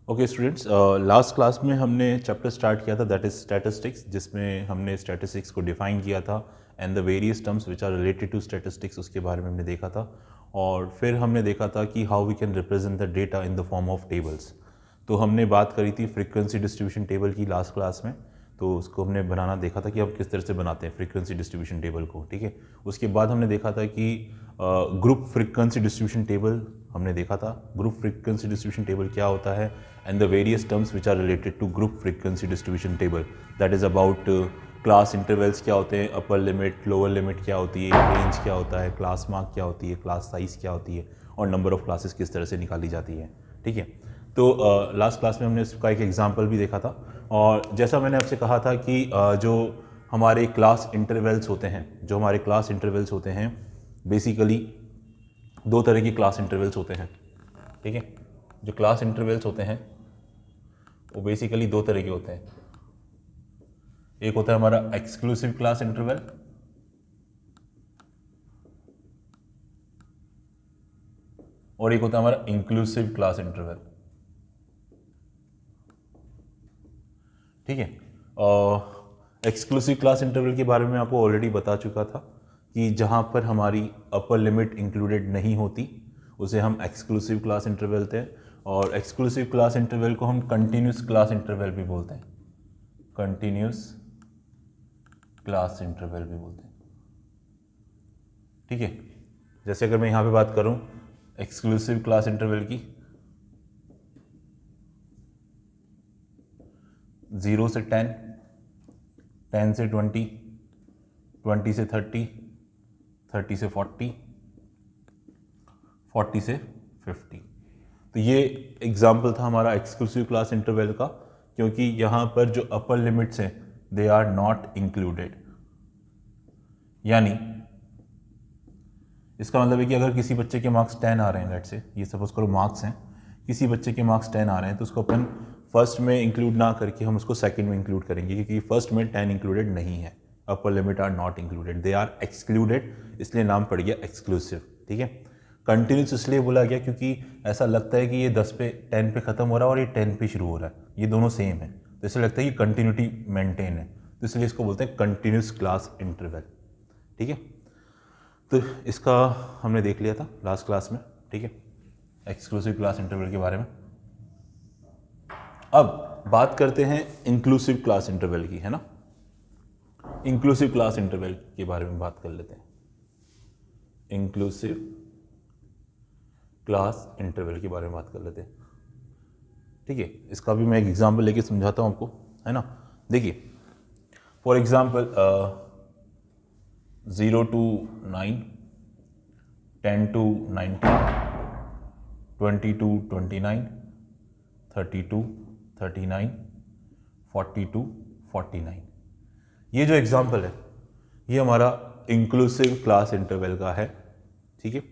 Okay students, last class में हमने chapter start किया था दैट इज स्टैटिस्टिक्स, जिसमें हमने स्टैटिस्टिक्स को डिफाइन किया था and the various terms which are related to statistics उसके बारे में हमने देखा था। और फिर हमने देखा था कि how we can represent the data in the form of tables. तो हमने बात करी थी फ्रीक्वेंसी डिस्ट्रीब्यूशन टेबल की लास्ट क्लास में, तो उसको हमने बनाना देखा था कि हम किस तरह से बनाते हैं फ्रीक्वेंसी डिस्ट्रीब्यूशन टेबल को, ठीक है। उसके बाद हमने देखा था कि ग्रुप फ्रीक्वेंसी डिस्ट्रीब्यूशन टेबल हमने देखा था। ग्रुप फ्रीक्वेंसी डिस्ट्रीब्यूशन टेबल क्या होता है and the various terms which are related to group frequency distribution table, that is about class intervals क्या होते हैं, अपर लिमिट लोअर लिमिट क्या होती है, रेंज क्या होता है, क्लास मार्क क्या होती है, क्लास साइज क्या होती है और नंबर ऑफ क्लासेस किस तरह से निकाली जाती है, ठीक है। तो लास्ट क्लास में हमने इसका एक एग्जाम्पल भी देखा था। और जैसा मैंने आपसे कहा था कि जो हमारे क्लास इंटरवल्स होते हैं, बेसिकली दो तरह की क्लास इंटरवल्स होते हैं, ठीक है। जो क्लास इंटरवल्स होते हैं वो बेसिकली दो तरह के होते हैं। एक होता है हमारा एक्सक्लूसिव क्लास इंटरवल और एक होता है हमारा इंक्लूसिव क्लास इंटरवल, ठीक है। एक्सक्लूसिव क्लास इंटरवल के बारे में आपको ऑलरेडी बता चुका था कि जहाँ पर हमारी अपर लिमिट इंक्लूडेड नहीं होती उसे हम एक्सक्लूसिव क्लास इंटरवल बोलते हैं। और एक्सक्लूसिव क्लास इंटरवल को हम कंटिन्यूस क्लास इंटरवल भी बोलते हैं, कंटिन्यूस क्लास इंटरवल भी बोलते हैं, ठीक है। जैसे अगर मैं यहाँ पे बात करूँ एक्सक्लूसिव क्लास इंटरवल की, 0 से 10, 10 से 20, 20 से 30, 30 से 40, 40 से 50। तो ये एग्जाम्पल था हमारा एक्सक्लूसिव क्लास इंटरवल का, क्योंकि यहाँ पर जो अपर लिमिट्स हैं दे आर नॉट इंक्लूडेड। यानी इसका मतलब है कि अगर किसी बच्चे के मार्क्स 10 आ रहे हैं, लेट्स से ये सपोज करो मार्क्स हैं, किसी बच्चे के मार्क्स 10 आ रहे हैं तो उसको अपन फर्स्ट में इंक्लूड ना करके हम उसको सेकंड में इंक्लूड करेंगे, क्योंकि फर्स्ट में 10 इंक्लूडेड नहीं है, upper limit are not included, they are excluded, इसलिए नाम पड़ गया एक्सक्लूसिव, ठीक है। कंटिन्यूस इसलिए बोला गया क्योंकि ऐसा लगता है कि ये 10 पे ख़त्म हो रहा है और ये 10 पे शुरू हो रहा है, ये दोनों सेम है, तो इसलिए लगता है कि कंटिन्यूटी मेंटेन है, तो इसलिए इसको बोलते हैं कंटिन्यूस क्लास इंटरवल, ठीक है। तो इसका हमने देख लिया था लास्ट क्लास में, ठीक है, एक्सक्लूसिव क्लास इंटरवल के बारे में। अब बात करते हैं इंक्लूसिव क्लास इंटरवल की, है ना। इंक्लूसिव क्लास इंटरवल के बारे में बात कर लेते हैं। इंक्लूसिव क्लास इंटरवल के बारे में बात कर लेते हैं, ठीक है। इसका भी मैं एक एग्जांपल लेके समझाता हूं आपको, है ना। देखिए for example 0 to 9, 10 to 19, 20 to 29, 30 to 39, 40 to 49। ये जो एग्जाम्पल है ये हमारा इंक्लूसिव क्लास इंटरवल का है, ठीक है।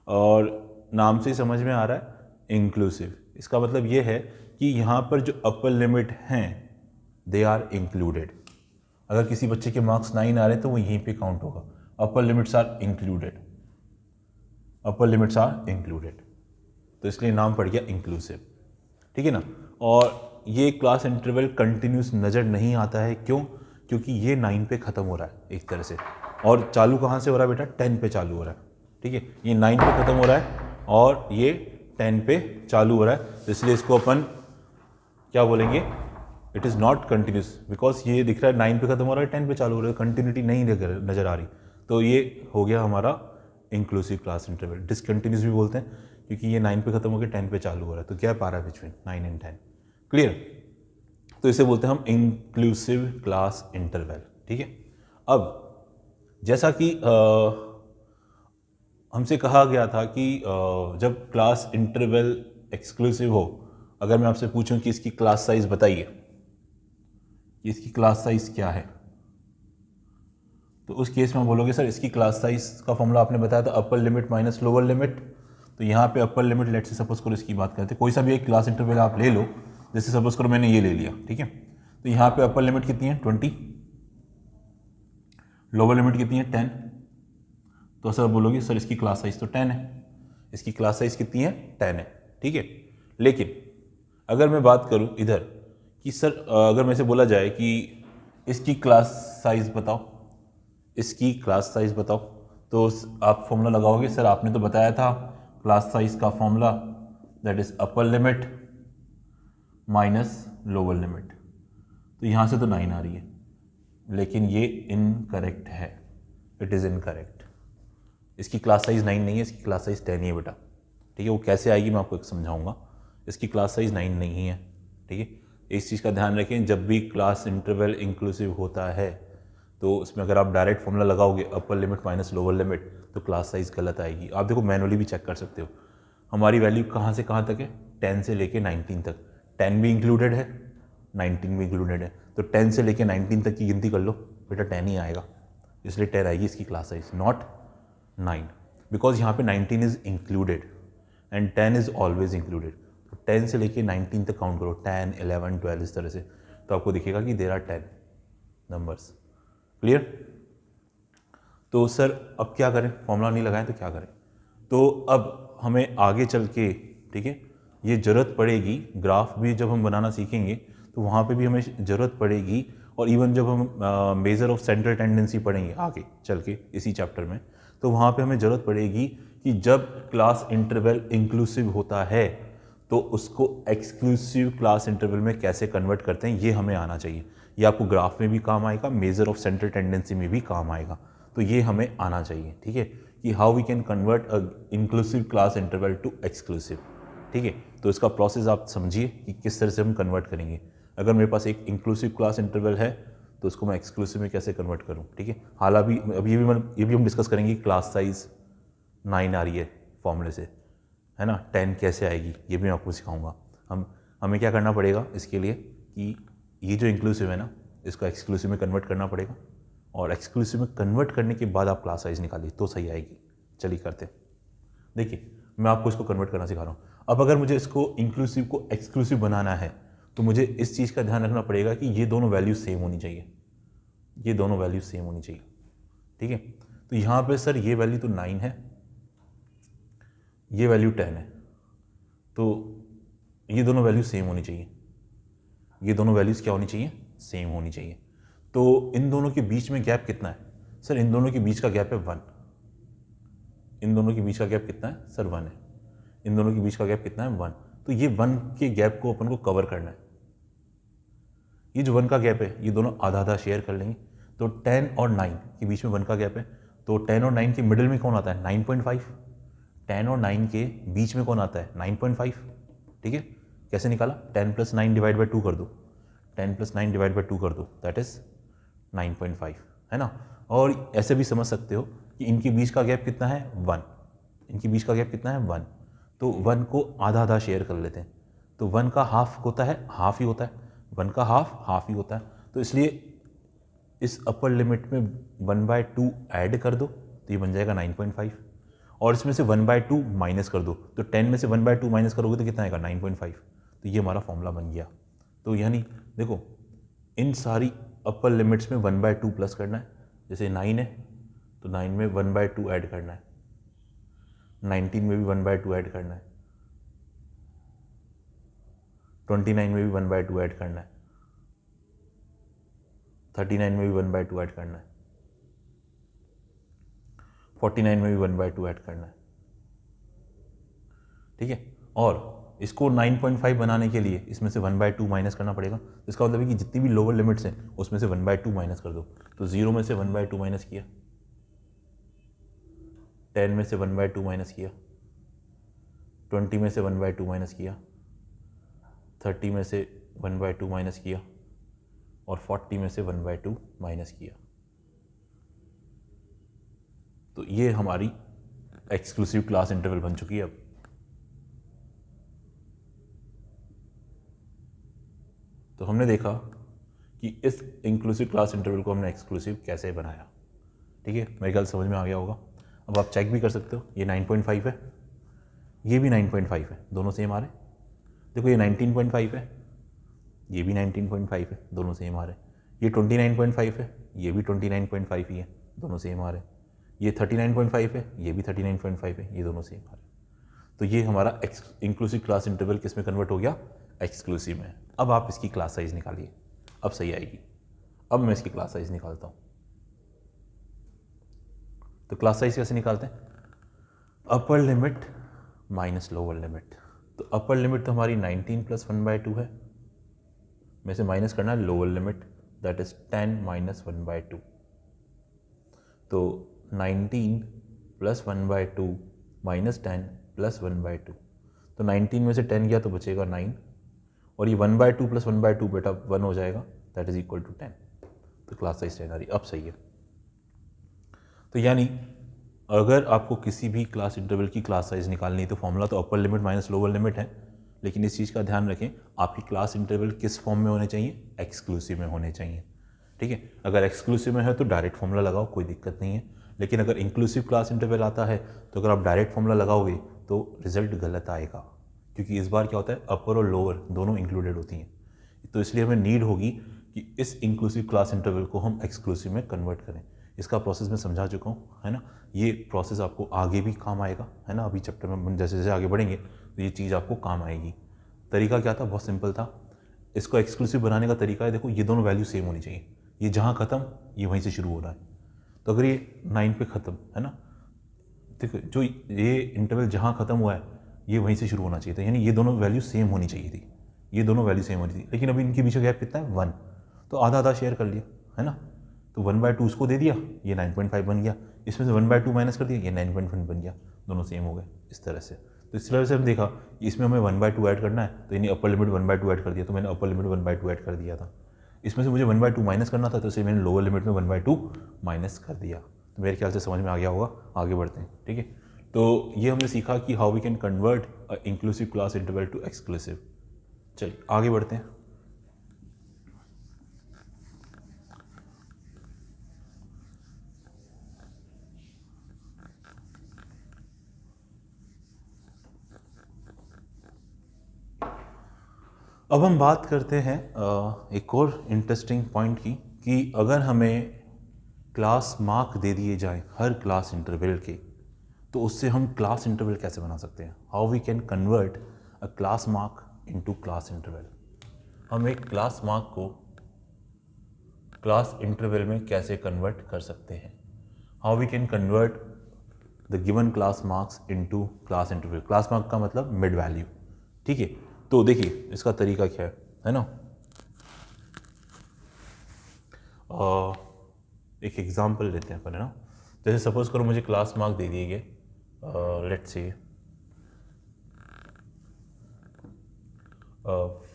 और नाम से समझ में आ रहा है इंक्लूसिव, इसका मतलब ये है कि यहाँ पर जो अपर लिमिट हैं दे आर इंक्लूडेड। अगर किसी बच्चे के मार्क्स 9 आ रहे हैं तो वो यहीं पे काउंट होगा, upper limits are included, upper limits are included, तो इसलिए नाम पड़ गया इंक्लूसिव, ठीक है ना। और ये क्लास इंटरवल कंटिन्यूस नज़र नहीं आता है, क्यों? क्योंकि ये 9 पे ख़त्म हो रहा है एक तरह से, और चालू कहाँ से हो रहा है बेटा? 10 पे चालू हो रहा है, ठीक है। ये 9 पे ख़त्म हो रहा है और ये 10 पे चालू हो रहा है, तो इसलिए इसको अपन क्या बोलेंगे? It is not continuous, because ये दिख रहा है 9 पे खत्म हो रहा है 10 पे चालू हो रहा है, कंटिन्यूटी नहीं नज़र आ रही, तो ये हो गया हमारा इंक्लूसिव क्लास इंटरवल। डिसकंटिन्यूस भी बोलते हैं क्योंकि ये 9 पे खत्म होकर 10 पे चालू हो रहा है, तो गैप आ रहा है बिटवीन 9 एंड 10, क्लियर। तो इसे बोलते हैं हम इंक्लूसिव क्लास इंटरवल, ठीक है। अब जैसा कि हमसे कहा गया था कि जब क्लास इंटरवल एक्सक्लूसिव हो, अगर मैं आपसे पूछूं कि इसकी क्लास साइज बताइए कि इसकी क्लास साइज क्या है, तो उस केस में बोलोगे सर इसकी क्लास साइज का फॉर्मूला आपने बताया था अपर लिमिट माइनस लोअर लिमिट। तो यहाँ पे अपर लिमिट लेट से सपोज करो इसकी बात करते हैं, कोई सा भी एक क्लास इंटरवल आप ले लो, जैसे सपोज करो मैंने ये ले लिया, ठीक है। तो यहाँ पे अपर लिमिट कितनी है? 20, लोअर लिमिट कितनी है? 10। तो सर बोलोगे सर इसकी क्लास साइज तो 10 है, इसकी क्लास साइज कितनी है? 10 है, ठीक है। लेकिन अगर मैं बात करूं इधर कि सर अगर मेरे से बोला जाए कि इसकी क्लास साइज बताओ, इसकी क्लास साइज बताओ, तो आप फॉर्मूला लगाओगे। सर आपने तो बताया था क्लास साइज का formula that is upper limit minus lower limit, तो यहाँ से तो 9 आ रही है, लेकिन ये इनकरेक्ट है, इट इज़ इनकरेक्ट। इसकी क्लास साइज 9 नहीं है, इसकी क्लास साइज 10 ही है बेटा, ठीक है। वो कैसे आएगी मैं आपको एक समझाऊंगा। इसकी क्लास साइज 9 नहीं है, ठीक है। इस चीज़ का ध्यान रखें, जब भी क्लास इंटरवल इंक्लूसिव होता है तो उसमें अगर आप डायरेक्ट फॉर्मूला लगाओगे अपर लिमिट माइनस लोअर लिमिट, तो क्लास साइज गलत आएगी। आप देखो मैनुअली भी चेक कर सकते हो, हमारी वैल्यू कहाँ से कहाँ तक है, 10 से लेके 19 तक। 10 भी इंक्लूडेड है, 19 भी इंक्लूडेड है, तो 10 से लेके 19 तक की गिनती कर लो बेटा, 10 ही आएगा, इसलिए 10 आएगी इसकी क्लास साइज, नॉट 9, बिकॉज यहाँ पे 19 is included and 10 is always included. तो 10 से लेके 19 तक काउंट करो, 10, 11, 12 इस तरह से, तो आपको दिखेगा कि देयर आर 10 नंबर्स। क्लियर? तो सर अब क्या करें, फॉर्मूला नहीं लगाएं तो क्या करें? तो अब हमें आगे चल के, ठीक है, ये ज़रूरत पड़ेगी, ग्राफ भी जब हम बनाना सीखेंगे तो वहाँ पे भी हमें ज़रूरत पड़ेगी, और इवन जब हम मेजर ऑफ सेंट्रल टेंडेंसी पढ़ेंगे आगे चल के इसी चैप्टर में, तो वहाँ पे हमें ज़रूरत पड़ेगी कि जब क्लास इंटरवल इंक्लूसिव होता है तो उसको एक्सक्लूसिव क्लास इंटरवल में कैसे कन्वर्ट करते हैं, ये हमें आना चाहिए। ये आपको ग्राफ में भी काम आएगा, मेजर ऑफ सेंट्रल टेंडेंसी में भी काम आएगा, तो ये हमें आना चाहिए, ठीक है, कि how we can convert a inclusive class interval to exclusive, ठीक है। तो इसका प्रोसेस आप समझिए कि किस तरह से हम कन्वर्ट करेंगे। अगर मेरे पास एक इंक्लूसिव क्लास इंटरवल है तो उसको मैं एक्सक्लूसिव में कैसे कन्वर्ट करूँ, ठीक है। हालांकि अभी ये भी हम डिस्कस करेंगे, क्लास साइज 9 आ रही है फॉर्मूले से, है ना, 10 कैसे आएगी ये भी मैं आपको सिखाऊंगा। हमें क्या करना पड़ेगा इसके लिए कि ये जो इंक्लूसिव है ना, इसको एक्सक्लूसिव में कन्वर्ट करना पड़ेगा, और एक्सक्लूसिव में कन्वर्ट करने के बाद आप क्लास साइज निकालिए तो सही आएगी। चलिए करते हैं। देखिए मैं आपको इसको कन्वर्ट करना सिखा रहा हूँ। अब अगर मुझे इसको इंक्लूसिव को एक्सक्लूसिव बनाना है तो मुझे इस चीज़ का ध्यान रखना पड़ेगा कि ये दोनों वैल्यूज सेम होनी चाहिए, ये दोनों वैल्यूज सेम होनी चाहिए, ठीक है। तो यहाँ पे सर ये वैल्यू तो 9 है, ये वैल्यू 10 है, तो ये दोनों वैल्यूज सेम होनी चाहिए, ये दोनों वैल्यूज क्या होनी चाहिए, सेम होनी चाहिए। तो इन दोनों के बीच में गैप कितना है सर? इन दोनों के बीच का गैप है 1। इन दोनों के बीच का गैप कितना है सर? 1 है। इन दोनों के बीच का गैप कितना है? 1। तो ये 1 के गैप को अपन को कवर करना है। ये जो 1 का गैप है ये दोनों आधा आधा शेयर कर लेंगे, तो 10 और 9 के बीच में 1 का गैप है, तो 10 और 9 के मिडिल में कौन आता है? 9.5। 10 और 9 के बीच में कौन आता है? 9.5, ठीक है। कैसे निकाला? 10 + 9 डिवाइड बाई 2 कर दो, 10 + 9 डिवाइड बाई 2 कर दो, दैट इज 9.5, है ना। और ऐसे भी समझ सकते हो कि इनके बीच का गैप कितना है? 1। इनके बीच का गैप कितना है? 1। तो 1 को आधा आधा शेयर कर लेते हैं, तो 1 का हाफ होता है, हाफ ही होता है, 1 का हाफ ही होता है, तो इसलिए इस अपर लिमिट में 1/2 ऐड कर दो तो ये बन जाएगा 9.5, और इसमें से 1/2 माइनस कर दो, तो 10 में से 1/2 माइनस करोगे तो कितना आएगा? 9.5। तो ये हमारा फॉर्मूला बन गया। तो यानी देखो इन सारी अपर लिमिट्स में 1/2 प्लस करना है, जैसे 9 है तो 9 में 1/2 ऐड करना है, 19 में भी 1/2 ऐड करना है, 29 में भी 1/2 ऐड करना है, 39 में भी 1/2 ऐड करना है, 49 में भी 1/2 ऐड करना है, ठीक है। और इसको 9.5 बनाने के लिए इसमें से 1/2 माइनस करना पड़ेगा, तो इसका मतलब है कि जितनी भी लोअर लिमिट्स हैं उसमें से 1/2 माइनस कर दो, तो 0 में से 1/2 माइनस किया, 10 में से 1/2 माइनस किया, 20 में से 1/2 माइनस किया, 30 में से 1/2 माइनस किया, और 40 में से 1/2 माइनस किया। तो ये हमारी एक्सक्लूसिव क्लास इंटरवल बन चुकी है। अब तो हमने देखा कि इस इंक्लूसिव क्लास इंटरवल को हमने एक्सक्लूसिव कैसे बनाया, ठीक है। मेरे ख्याल समझ में आ गया होगा। अब आप चेक भी कर सकते हो, ये 9.5 है, ये भी 9.5 है, दोनों सेम आ रहे। देखो ये 19.5 है, ये भी 19.5 है, दोनों सेम आ रहे। ये 29.5 है, ये भी 29.5 ही है, दोनों सेम आ रहे। ये 39.5 है, ये भी 39.5 है, ये दोनों सेम आ रहे। तो ये हमारा इंक्लूसिव क्लास इंटरवल किस में कन्वर्ट हो गया? एक्सक्लूसिव में है। अब आप इसकी क्लास साइज निकालिए, अब सही आएगी। अब मैं इसकी क्लास साइज निकालता हूँ। तो क्लास साइज कैसे निकालते हैं? अपर लिमिट माइनस लोअर लिमिट। तो अपर लिमिट तो हमारी 19 + 1/2 है, में से माइनस करना है लोअर लिमिट, दैट इज 10 - 1/2। तो 19 + 1/2 -10 + 1/2। तो 19 में से 10 गया तो बचेगा 9, और ये 1/2 + 1/2 बेटा 1 हो जाएगा, दैट इज इक्वल टू 10। तो क्लास साइज 10 आ रही, अब सही है। तो यानी अगर आपको किसी भी क्लास इंटरवल की क्लास साइज निकालनी है तो फॉर्मूला तो अपर लिमिट माइनस लोअर लिमिट है, लेकिन इस चीज़ का ध्यान रखें आपकी क्लास इंटरवल किस फॉर्म में होने चाहिए? एक्सक्लूसिव में होने चाहिए। ठीक है, अगर एक्सक्लूसिव में है तो डायरेक्ट फॉर्मूला लगाओ, कोई दिक्कत नहीं है। लेकिन अगर इंक्लूसिव क्लास इंटरवल आता है तो अगर आप डायरेक्ट फॉर्मूला लगाओगे तो रिजल्ट गलत आएगा, क्योंकि इस बार क्या होता है, अपर और लोअर दोनों इंक्लूडेड होती हैं। तो इसलिए हमें नीड होगी कि इस इंक्लूसिव क्लास इंटरवल को हम एक्सक्लूसिव में कन्वर्ट करें। इसका प्रोसेस मैं समझा चुका हूँ, है ना। ये प्रोसेस आपको आगे भी काम आएगा, है ना। अभी चैप्टर में जैसे जैसे आगे बढ़ेंगे तो ये चीज़ आपको काम आएगी। तरीका क्या था? बहुत सिंपल था। इसको एक्सक्लूसिव बनाने का तरीका है, देखो ये दोनों वैल्यू सेम होनी चाहिए। ये जहाँ ख़त्म ये वहीं से शुरू हो रहा है। तो अगर ये 9 पे ख़त्म है ना, देखो जो ये इंटरवल जहाँ ख़त्म हुआ है ये वहीं से शुरू होना चाहिए था, यानी ये दोनों वैल्यू सेम होनी चाहिए थी। ये दोनों वैल्यू सेम होनी थी, लेकिन अभी इनके बीच का गैप कितना है? 1। तो आधा आधा शेयर कर लिया, है ना। तो 1/2 उसको दे दिया, ये 9.5 बन गया। इसमें से 1/2 माइनस कर दिया, ये 9.1 बन गया। दोनों सेम हो गए इस तरह से। तो इस तरह से हम देखा कि इसमें हमें 1/2 ऐड करना है, तो यानी अपर लिमिट 1/2 ऐड कर दिया, तो मैंने अपर लिमिट 1/2 ऐड कर दिया था। इसमें से मुझे 1/2 माइनस करना था, तो इसे मैंने लोअर लिमिट में 1/2 माइनस कर दिया। तो मेरे ख्याल से समझ में आ गया होगा। आगे बढ़ते हैं, ठीक है। तो ये हमने सीखा कि how we can convert a inclusive class interval to exclusive. चलिए आगे बढ़ते हैं। अब हम बात करते हैं एक और इंटरेस्टिंग पॉइंट की, कि अगर हमें क्लास मार्क दे दिए जाए हर क्लास इंटरवल के, तो उससे हम क्लास इंटरवल कैसे बना सकते हैं? How we can convert a class mark into class interval. हम एक क्लास मार्क को क्लास इंटरवल में कैसे कन्वर्ट कर सकते हैं? How we can convert the given class marks into class interval. Class mark का मतलब मिड वैल्यू, ठीक है। तो देखिए इसका तरीका क्या है ना। एक एग्जांपल लेते हैं अपन, है ना। जैसे सपोज करो मुझे क्लास मार्क दे दिए गए, let's say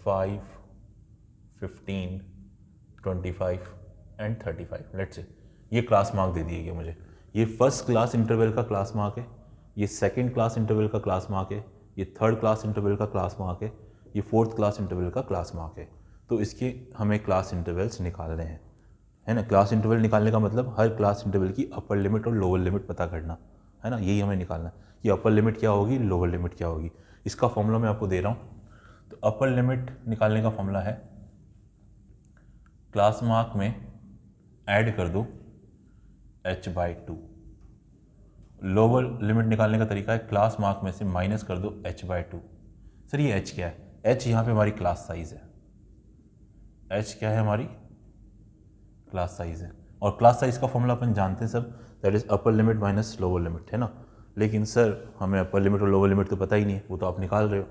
5, 15, 25 and 35, let's say ये क्लास मार्क दे दिए गए मुझे। ये फर्स्ट क्लास इंटरवल का क्लास मार्क है, ये सेकंड क्लास इंटरवल का क्लास मार्क है, ये थर्ड क्लास इंटरवल का क्लास मार्क है, ये फोर्थ क्लास इंटरवल का क्लास मार्क है। तो इसके हमें क्लास इंटरवल्स निकालने हैं, है ना। क्लास इंटरवल निकालने का मतलब हर क्लास इंटरवल की अपर लिमिट और लोअर लिमिट पता करना, है ना। यही हमें निकालना है कि अपर लिमिट क्या होगी, लोअर लिमिट क्या होगी। इसका फॉर्मूला मैं आपको दे रहा हूँ। तो अपर लिमिट निकालने का फॉर्मूला है, क्लास मार्क में ऐड कर दो h/2। लोअर लिमिट निकालने का तरीका है, क्लास मार्क में से माइनस कर दो h/2। सर ये h क्या है? h यहाँ पे हमारी क्लास साइज है। h क्या है? हमारी क्लास साइज है। और क्लास साइज का फॉर्मूला अपन जानते हैं सब, that is upper limit minus lower limit, है ना। लेकिन सर हमें अपर लिमिट और लोअर लिमिट तो पता ही नहीं है, वो तो आप निकाल रहे हो,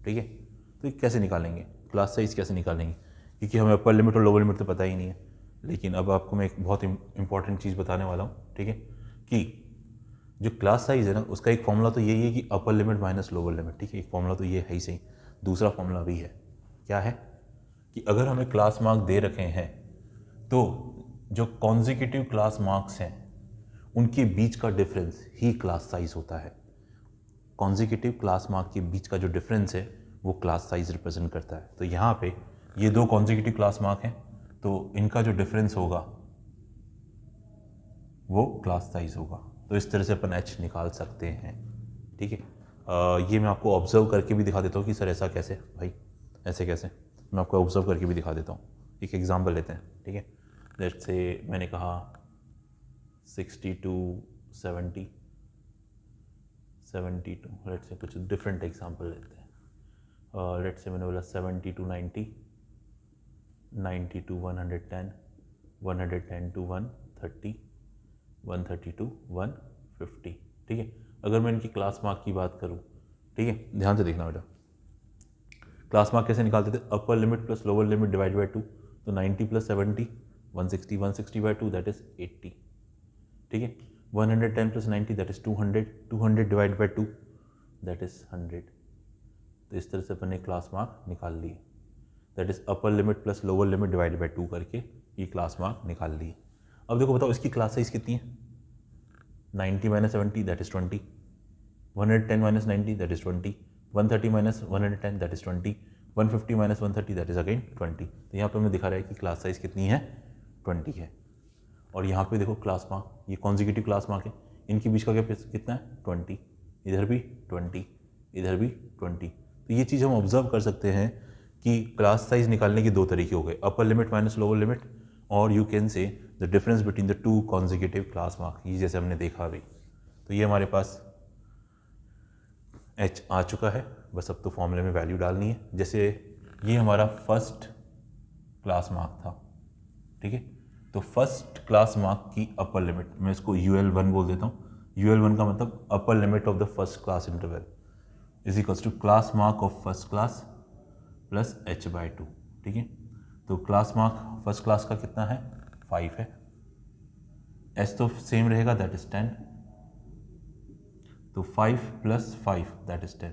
ठीक है। तो कैसे निकालेंगे क्लास साइज, कैसे निकालेंगे? क्योंकि हमें अपर लिमिट और लोअर लिमिट तो पता ही नहीं है। लेकिन अब आपको मैं एक बहुत इंपॉर्टेंट चीज़ बताने वाला हूँ, ठीक है, कि जो क्लास साइज है ना उसका एक फॉर्मूला तो यही है कि अपर लिमिट माइनस लोअर लिमिट, ठीक है। एक फॉर्मूला तो ये है ही सही। दूसरा फॉर्मूला भी है, क्या है, कि अगर हमें क्लास मार्क दे रखे हैं तो जो कॉन्जिक्यूटिव क्लास मार्क्स हैं उनके बीच का डिफरेंस ही क्लास साइज होता है। कॉन्जिक्यूटिव क्लास मार्क के बीच का जो डिफरेंस है वो क्लास साइज रिप्रेजेंट करता है। तो यहाँ पे ये दो कॉन्जिक्यूटिव क्लास मार्क हैं, तो इनका जो डिफरेंस होगा वो क्लास साइज होगा। तो इस तरह से अपन h निकाल सकते हैं, ठीक है। ये मैं आपको ऑब्जर्व करके भी दिखा देता हूँ कि सर ऐसा कैसे, भाई ऐसे कैसे, मैं आपको ऑब्जर्व करके भी दिखा देता हूँ। एक एग्जांपल लेते हैं, ठीक है। लेट्स से मैंने कहा 62, 72, लेट्स से कुछ डिफरेंट एग्जांपल लेते हैं। लेट्स से मैंने बोला 70 to 90, 90 to 110, 110 to 130, 130 to 150, ठीक है। अगर मैं इनकी क्लास मार्क की बात करूँ, ठीक है, ध्यान से देखना बेटा, क्लास मार्क कैसे निकालते थे, अपर limit plus lower limit divide by 2, तो 90 प्लस 70 160, 160 बाई 2 दैट इज 80, ठीक है। 110 plus 90 that is 200, 200 divide by 2 that is 100। तो इस तरह से अपन ने क्लास मार्क निकाल ली, that is upper limit plus lower limit divide by 2 करके ये क्लास मार्क निकाल ली। अब देखो बताओ इसकी क्लास साइज कितनी है, 90 minus 70 that is 20, 110 minus 90 that is 20, 130 minus 110 that is 20, 150 minus 130 that is again 20। तो यहाँ पे हमें दिखा रहा है कि क्लास साइज कितनी है, 20 है। और यहाँ पे देखो क्लास मार्क, ये कॉन्जिक्यूटिव क्लास मार्क है, इनके बीच का गैप कितना है 20, इधर भी 20, इधर भी 20। तो ये चीज़ हम ऑब्जर्व कर सकते हैं कि क्लास साइज निकालने के दो तरीके हो गए, upper limit minus lower limit, और you can say the difference between the two consecutive class mark, ये जैसे हमने देखा अभी। तो ये हमारे पास h आ चुका है, बस अब तो फॉर्मूले में वैल्यू डालनी है। जैसे ये हमारा फर्स्ट क्लास मार्क था, ठीक है, तो फर्स्ट क्लास मार्क की अपर लिमिट, मैं इसको UL1 बोल देता हूँ, UL1 का मतलब upper limit of the first class interval is equals to class mark of first class plus h/2, ठीक है। तो क्लास मार्क फर्स्ट क्लास का कितना है, 5 है, h तो सेम रहेगा दैट इज 10, तो 5 plus 5 that is 10।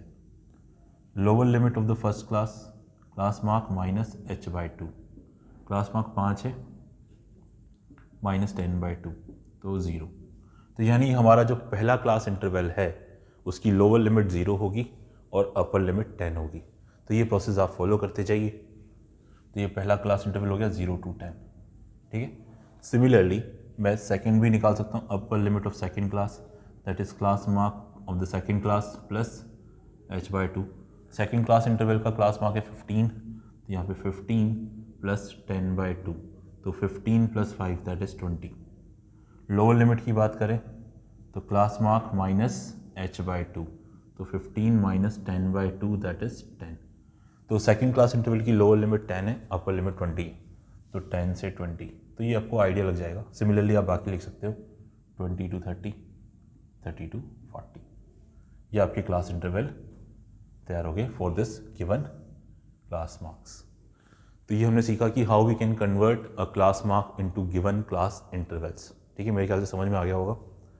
Lower limit of the first class, class mark minus h/2, class mark 5 है, माइनस 10/2 तो 0। तो यानी हमारा जो पहला क्लास इंटरवल है उसकी लोअर लिमिट 0 होगी और अपर लिमिट 10 होगी। तो ये प्रोसेस आप फॉलो करते जाइए। तो ये पहला क्लास इंटरवल हो गया 0 to 10, ठीक है। सिमिलरली मैं सेकंड भी निकाल सकता हूँ, अपर limit of second class that is class mark of the second class plus h/2। Second class interval का क्लास मार्क है 15, तो यहाँ पे 15 प्लस 10/2, तो 15 plus 5 that is 20। Lower limit की बात करें तो क्लास मार्क माइनस h/2, तो 15 माइनस 10/2 दैट इज 10। तो सेकंड क्लास इंटरवल की लोअर लिमिट 10 है, अपर लिमिट 20 है, तो 10 से 20, तो ये आपको आइडिया लग जाएगा। सिमिलरली आप बाकी लिख सकते हो 20 to 30, 30 to 40, ये आपके क्लास इंटरवल तैयार हो गए for this given class marks. तो ये हमने सीखा कि how we can convert a class mark into given class intervals, ठीक है, मेरे ख्याल से समझ में आ गया होगा,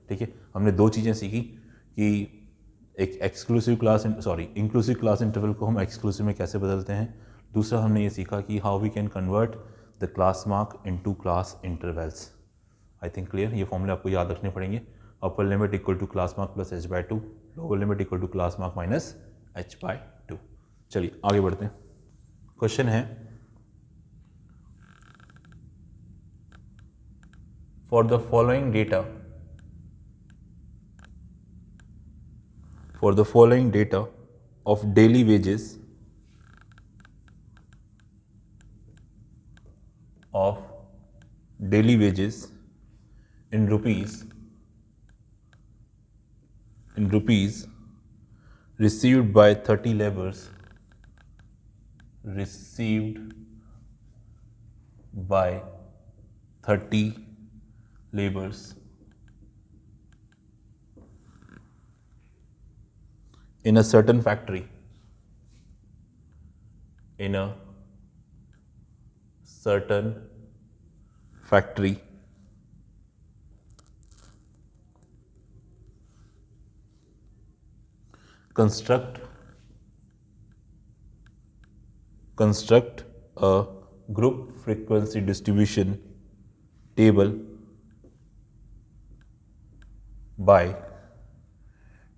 ठीक है। हमने दो चीज़ें सीखी कि एक इंक्लूसिव क्लास इंटरवल को हम एक्सक्लूसिव में कैसे बदलते हैं, दूसरा हमने ये सीखा कि how we can convert the class mark into class intervals. I think clear, ये फॉर्मूले आपको याद रखने पड़ेंगे, upper limit equal to class mark plus h/2, lower limit equal to class mark minus h/2। चलिए आगे बढ़ते हैं। क्वेश्चन है, for the following data of daily wages in rupees received by 30 laborers, in a certain factory, construct a group frequency distribution table by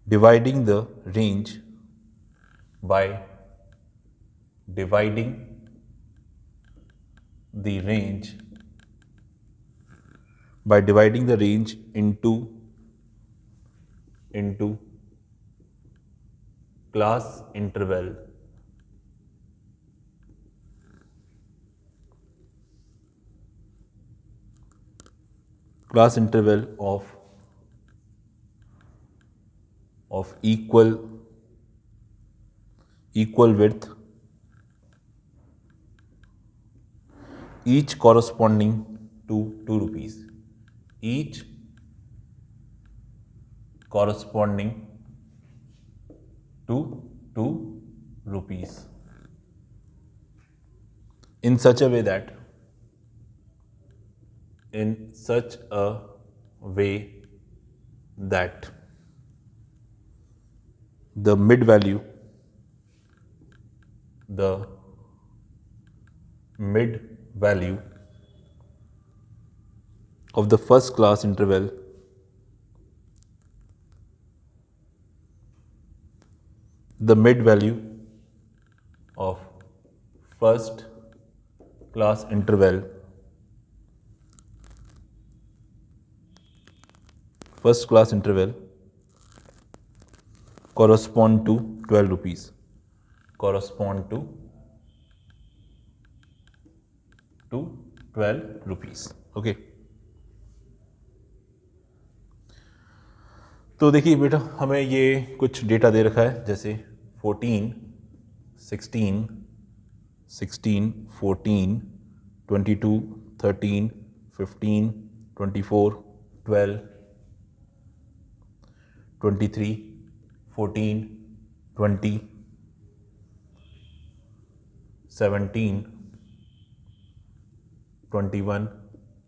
dividing the range into class interval of equal equal width, each corresponding to 2 rupees, each corresponding to 2 rupees, in such a way that the mid value of the first class interval correspond to 12 rupees. Okay. तो देखिए बेटा, हमें ये कुछ data दे रखा है, जैसे 14, 16, 14, 22, 13, 15, 24, 12, 23, 14, 20, 17, 21,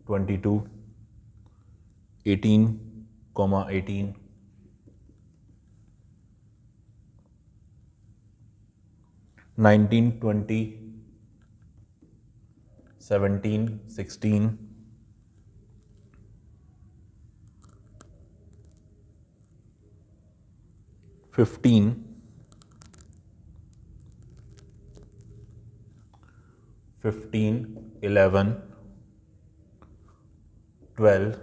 22, 18, 18, 19, 20, 17, 16, 15, 11, 12,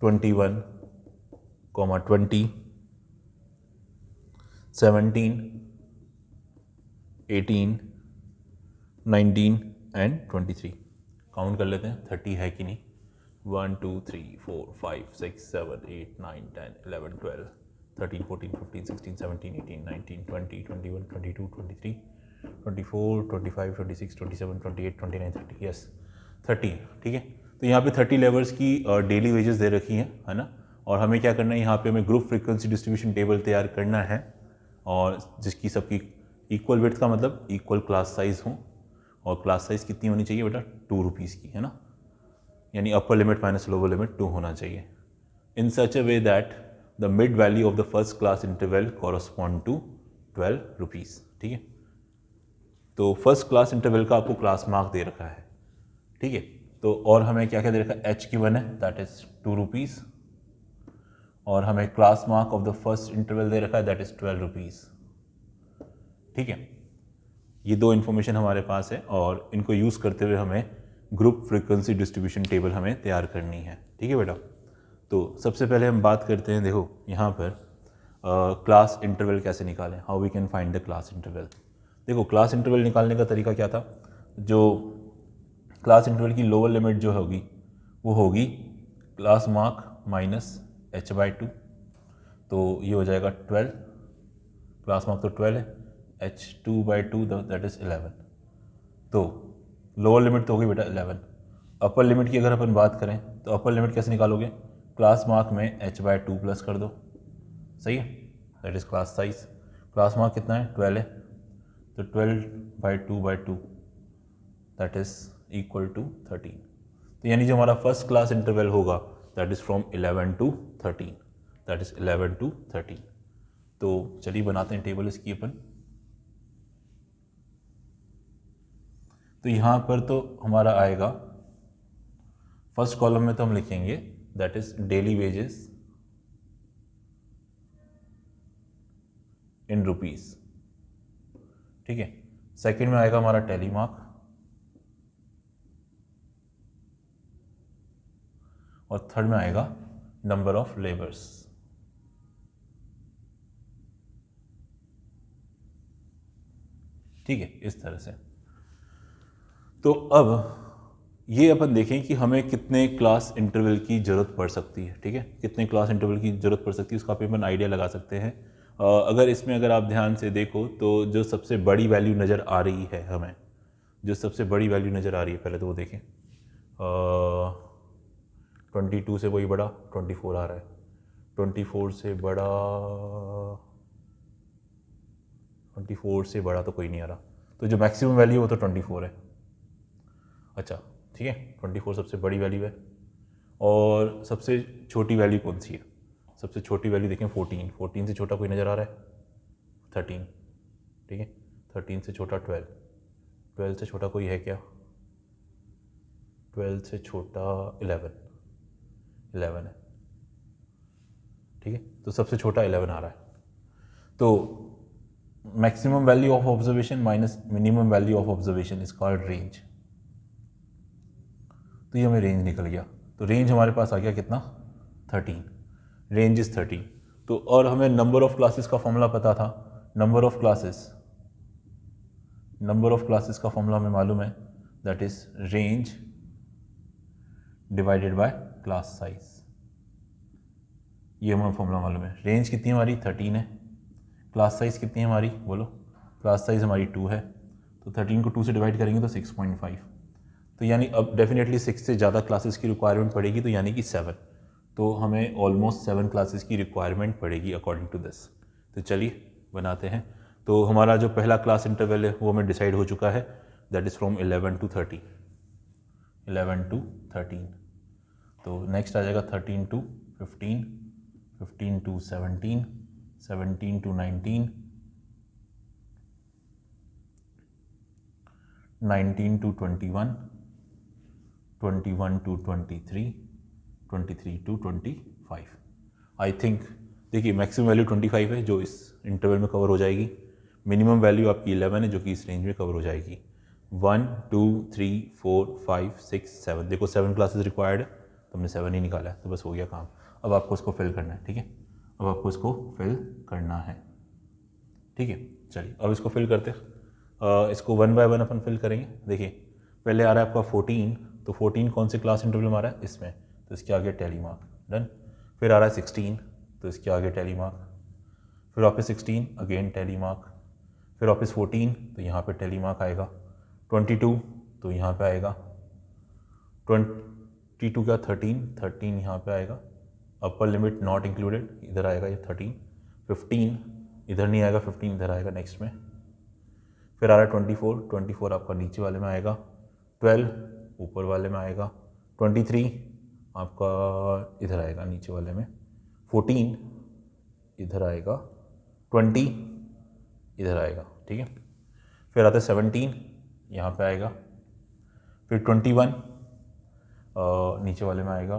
21, 20, 17, 18, 19 and 23. Count कर लेते हैं 30 है कि नहीं. 1 2 3 4 5 6 7 8 9 10 11 12 13 14 15 16 17 18 19 20 21 22 23 24 25 26 27 28 29 30. यस 30. ठीक है. तो यहाँ पे 30 लेवर्स की डेली वेजेस दे रखी हैं, है ना. और हमें क्या करना है, यहाँ पे हमें ग्रुप फ्रीक्वेंसी डिस्ट्रीब्यूशन टेबल तैयार करना है, और जिसकी सबकी इक्वल विड्थ का मतलब इक्वल क्लास साइज हो. और क्लास साइज कितनी होनी चाहिए बेटा, 2 रुपीज़ की, है ना. यानी upper limit minus lower limit 2 होना चाहिए. In such a way that the mid value of the first class interval correspond to 12 rupees. ठीक है. तो फर्स्ट क्लास इंटरवल का आपको क्लास मार्क दे रखा है. ठीक है. तो और हमें क्या क्या दे रखा है, एच की 1 है, दैट इज़ 2 रुपीज़. और हमें class mark of the first interval दे रखा है, दैट इज़ 12 रुपीज़. ठीक है. ये दो इन्फॉर्मेशन हमारे पास है, और इनको यूज़ करते हुए हमें ग्रुप फ्रीक्वेंसी डिस्ट्रीब्यूशन टेबल हमें तैयार करनी है. ठीक है बेटा. तो सबसे पहले हम बात करते हैं, देखो यहाँ पर क्लास इंटरवल कैसे निकालें, how we can find the class interval. देखो क्लास इंटरवल निकालने का तरीका क्या था, जो क्लास इंटरवल की लोअर लिमिट जो होगी वो होगी क्लास मार्क माइनस h/2. तो ये हो जाएगा 12. क्लास मार्क तो 12 है, h2/2 दैट इज़ 11. तो लोअर लिमिट तो होगी बेटा 11. अपर लिमिट की अगर अपन बात करें तो अपर लिमिट कैसे निकालोगे, क्लास मार्क में h/2 प्लस कर दो. सही है. That is class size. Class mark कितना है, 12 है, तो 12/2/2 दैट इज़ इक्वल टू 13. तो यानी जो हमारा फर्स्ट क्लास इंटरवल होगा that is from 11 to 13, that is 11 to 13. तो चलिए बनाते हैं टेबल इसकी अपन. तो यहाँ पर तो हमारा आएगा, फर्स्ट कॉलम में तो हम लिखेंगे that is daily wages in rupees. ठीक है. सेकंड में आएगा हमारा टेली मार्क, और थर्ड में आएगा नंबर ऑफ लेबर्स. ठीक है. इस तरह से. तो अब ये अपन देखें कि हमें कितने क्लास इंटरवल की ज़रूरत पड़ सकती है. ठीक है. कितने क्लास इंटरवल की ज़रूरत पड़ सकती है उसका अपन आइडिया लगा सकते हैं. अगर इसमें अगर आप ध्यान से देखो तो जो सबसे बड़ी वैल्यू नज़र आ रही है हमें, जो सबसे बड़ी वैल्यू नज़र आ रही है, पहले तो वो देखें, 22 से वही बड़ा 24 आ रहा है, 24 से बड़ा, 24 से बड़ा तो कोई नहीं आ रहा, तो जो मैक्सिमम वैल्यू वो तो 24 है। अच्छा ठीक है, 24 सबसे बड़ी वैल्यू है। और सबसे छोटी वैल्यू कौन सी है? सबसे छोटी वैल्यू देखें 14, 14 से छोटा कोई नज़र आ रहा है? 13, ठीक है, 13 से छोटा 12, 12 से छोटा कोई है क्या? 12 से छोटा 11, 11 है, ठीक है, तो सबसे छोटा 11 आ रहा है। तो maximum value of observation minus minimum value of observation is called range. तो ये हमें रेंज निकल गया, तो रेंज हमारे पास आ गया कितना? 13, रेंज इज 13। तो और हमें नंबर ऑफ क्लासेस का फॉर्मूला पता था, नंबर ऑफ क्लासेस का फॉर्मूला हमें मालूम है, that is range divided by class size. ये हमें फॉर्मूला मालूम है। रेंज कितनी हमारी? 13 है। क्लास साइज कितनी है हमारी? बोलो। क्लास साइज हमारी 2 है, तो 13 को 2 से डिवाइड करेंगे तो 6.5। तो यानी अब डेफिनेटली 6 से ज़्यादा क्लासेस की रिक्वायरमेंट पड़ेगी, तो यानी कि 7। तो हमें ऑलमोस्ट 7 क्लासेस की रिक्वायरमेंट पड़ेगी अकॉर्डिंग टू दिस। तो चलिए बनाते हैं। तो हमारा जो पहला क्लास इंटरवल है वो हमें डिसाइड हो चुका है, that is from 11 to 30, 11 to 13। तो नेक्स्ट आ जाएगा 13 to 15, 15 to 17, 17 to 19, 19 to 21, 21 to 23, 23 to 25। I think देखिए मैक्सिमम वैल्यू 25 है जो इस इंटरवल में कवर हो जाएगी, मिनिमम वैल्यू आपकी 11 है जो कि इस रेंज में कवर हो जाएगी। 1 2 3 4 5 6 7, देखो 7 क्लासेस रिक्वायर्ड है, तो हमने 7 ही निकाला है, तो बस हो गया काम। अब आपको इसको फिल करना है, ठीक है, अब आपको इसको फिल करना है, ठीक है। चलिए अब इसको फिल करते हैं, इसको 1 by 1 अपन फिल करेंगे। देखिए पहले आ रहा है आपका 14, तो 14 कौन से क्लास इंटरवल में आ रहा है? इसमें, तो इसके आगे टैली मार्क, डन। फिर आ रहा है 16, तो इसके आगे टैली मार्क, फिर वापस 16 अगेन टैली मार्क, फिर वापस 14 तो यहाँ पे टैली मार्क आएगा, 22 तो यहाँ पे आएगा, 22 का 13 यहाँ पे आएगा, अपर लिमिट नॉट इंक्लूडेड, इधर आएगा ये 13, 15 इधर नहीं आएगा, 15 इधर आएगा नेक्स्ट में। फिर आ रहा है 24 आपका नीचे वाले में आएगा, 12 ऊपर वाले में आएगा, 23 आपका इधर आएगा नीचे वाले में, 14 इधर आएगा, 20 इधर आएगा, ठीक है। फिर आता है 17 यहाँ पे आएगा, फिर 21 नीचे वाले में आएगा,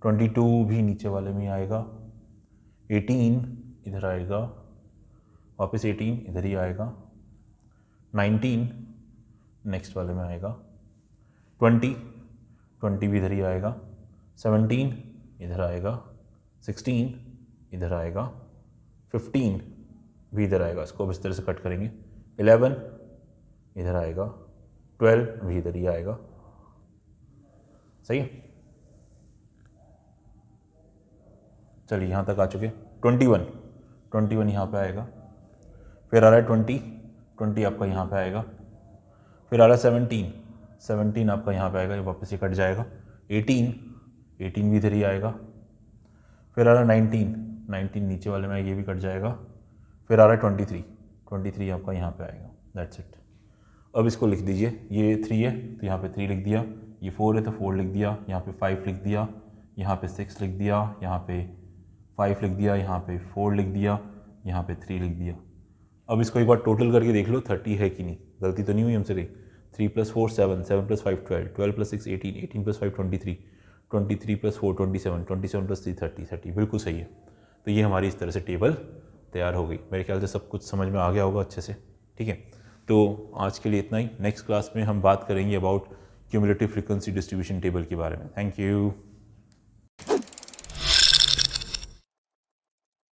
22 भी नीचे वाले में आएगा, 18 इधर आएगा, वापस 18 इधर ही आएगा, 19 नेक्स्ट वाले में आएगा, 20 भी इधर ही आएगा, 17 इधर आएगा, 16 इधर आएगा, 15 भी इधर आएगा, इसको अब इस तरह से कट करेंगे, 11 इधर आएगा, 12 भी इधर ही आएगा, सही है। चलिए यहाँ तक आ चुके। 21 यहाँ पे आएगा, फिर आ रहा है 20 आपका यहाँ पे आएगा, फिर आ रहा है 17 आपका यहाँ पे आएगा, ये वापस ये कट जाएगा, 18 भी इधर ही आएगा, फिर आ रहा है 19 नीचे वाले में ये भी कट जाएगा, फिर आ रहा है 23 आपका यहाँ पे आएगा, दैट्स इट। अब इसको लिख दीजिए, ये 3 है तो यहाँ पे 3 लिख दिया, ये 4 है तो 4 लिख दिया, यहाँ पे 5 लिख दिया, यहाँ पे 6 लिख दिया, यहाँ पे 5 लिख दिया, यहाँ पे 4 लिख दिया, यहाँ पे 3 लिख दिया। अब इसको एक बार टोटल करके देख लो 30 है कि नहीं, गलती तो नहीं हुई हमसे कहीं। 3 + 4 7, 7 + 5 12, 12 + 6 18, 18 + 5 23, 23 + 4 27, 27 + 3 30, 30 बिल्कुल सही है। तो ये हमारी इस तरह से टेबल तैयार हो गई। मेरे ख्याल से सब कुछ समझ में आ गया होगा अच्छे से, ठीक है। तो आज के लिए इतना ही। नेक्स्ट क्लास में हम बात करेंगे about cumulative frequency distribution table के बारे में। Thank you.